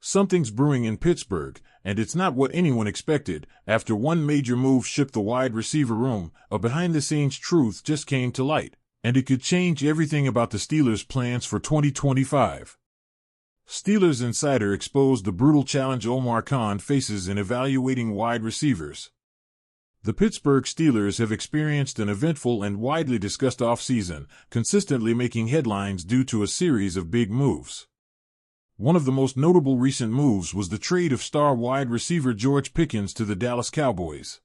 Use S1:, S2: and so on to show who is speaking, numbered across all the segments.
S1: something's brewing in Pittsburgh, and it's not what anyone expected. After one major move shook the wide receiver room, a behind-the-scenes truth just came to light, and it could change everything about the Steelers' plans for 2025. Steelers Insider exposed the brutal challenge Omar Khan faces in evaluating wide receivers. The Pittsburgh Steelers have experienced an eventful and widely discussed offseason, consistently making headlines due to a series of big moves. One of the most notable recent moves was the trade of star wide receiver George Pickens to the Dallas Cowboys.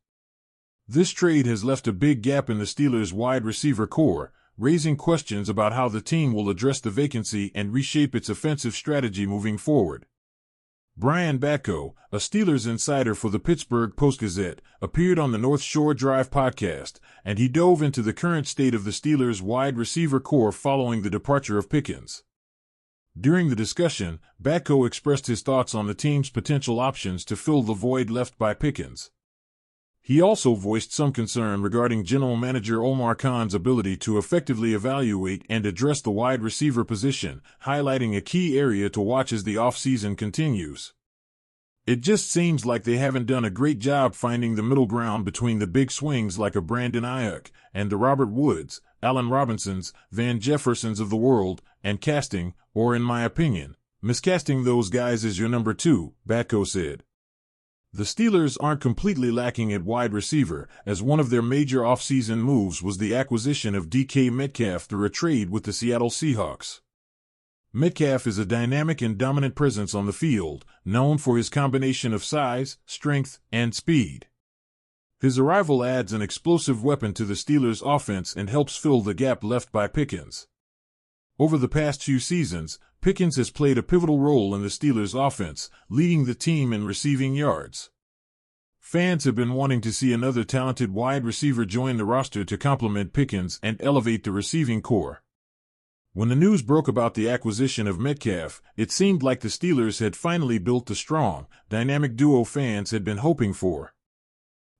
S1: This trade has left a big gap in the Steelers' wide receiver core, raising questions about how the team will address the vacancy and reshape its offensive strategy moving forward. Brian Batko, a Steelers insider for the Pittsburgh Post-Gazette, appeared on the North Shore Drive podcast, and he dove into the current state of the Steelers' wide receiver core following the departure of Pickens. During the discussion, Batko expressed his thoughts on the team's potential options to fill the void left by Pickens. He also voiced some concern regarding General Manager Omar Khan's ability to effectively evaluate and address the wide receiver position, highlighting a key area to watch as the offseason continues. It just seems like they haven't done a great job finding the middle ground between the big swings like a Brandon Ayuk and the Robert Woods, Allen Robinsons, Van Jeffersons of the world, and casting, or in my opinion, miscasting those guys as your number two, Batko said. The Steelers aren't completely lacking at wide receiver, as one of their major offseason moves was the acquisition of DK Metcalf through a trade with the Seattle Seahawks. Metcalf is a dynamic and dominant presence on the field, known for his combination of size, strength, and speed. His arrival adds an explosive weapon to the Steelers' offense and helps fill the gap left by Pickens. Over the past few seasons, Pickens has played a pivotal role in the Steelers' offense, leading the team in receiving yards. Fans have been wanting to see another talented wide receiver join the roster to complement Pickens and elevate the receiving core. When the news broke about the acquisition of Metcalf, it seemed like the Steelers had finally built the strong, dynamic duo fans had been hoping for.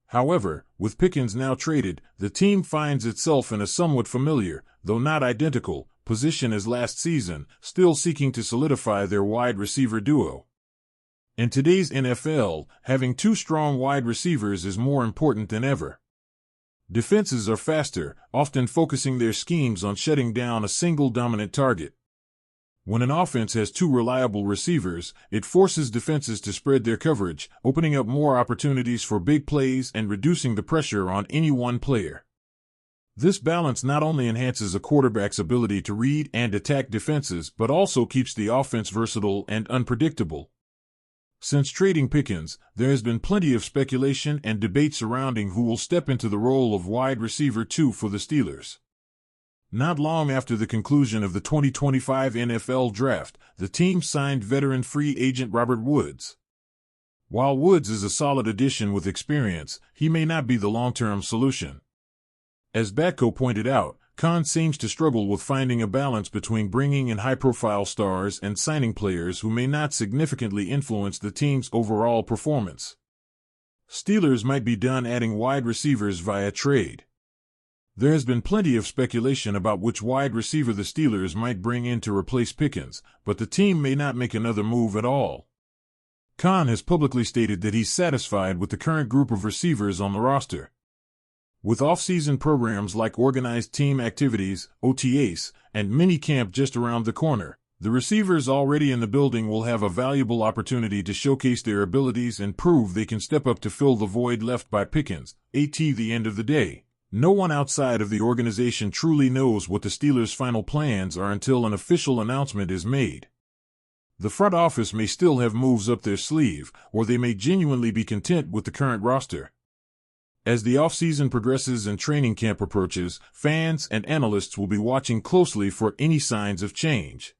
S1: However, with Pickens now traded, the team finds itself in a somewhat familiar, though not identical, position as last season, still seeking to solidify their wide receiver duo. In today's NFL, having two strong wide receivers is more important than ever. Defenses are faster, often focusing their schemes on shutting down a single dominant target. When an offense has two reliable receivers, it forces defenses to spread their coverage, opening up more opportunities for big plays and reducing the pressure on any one player. This balance not only enhances a quarterback's ability to read and attack defenses but also keeps the offense versatile and unpredictable. Since trading Pickens, there has been plenty of speculation and debate surrounding who will step into the role of wide receiver 2 for the Steelers. Not long after the conclusion of the 2025 NFL Draft, the team signed veteran free agent Robert Woods. While Woods is a solid addition with experience, he may not be the long-term solution. As Batko pointed out, Khan seems to struggle with finding a balance between bringing in high-profile stars and signing players who may not significantly influence the team's overall performance. Steelers might be done adding wide receivers via trade. There has been plenty of speculation about which wide receiver the Steelers might bring in to replace Pickens, but the team may not make another move at all. Khan has publicly stated that he's satisfied with the current group of receivers on the roster. With off-season programs like organized team activities, OTAs, and minicamp just around the corner, the receivers already in the building will have a valuable opportunity to showcase their abilities and prove they can step up to fill the void left by Pickens. At the end of the day, no one outside of the organization truly knows what the Steelers' final plans are until an official announcement is made. The front office may still have moves up their sleeve, or they may genuinely be content with the current roster. As the offseason progresses and training camp approaches, fans and analysts will be watching closely for any signs of change.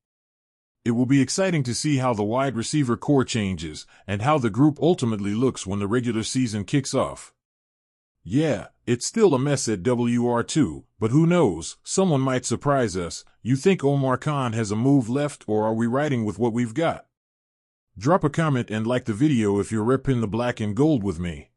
S1: It will be exciting to see how the wide receiver core changes and how the group ultimately looks when the regular season kicks off. Yeah, it's still a mess at WR2, but who knows, someone might surprise us. You think Omar Khan has a move left, or are we riding with what we've got? Drop a comment and like the video if you're repping the black and gold with me.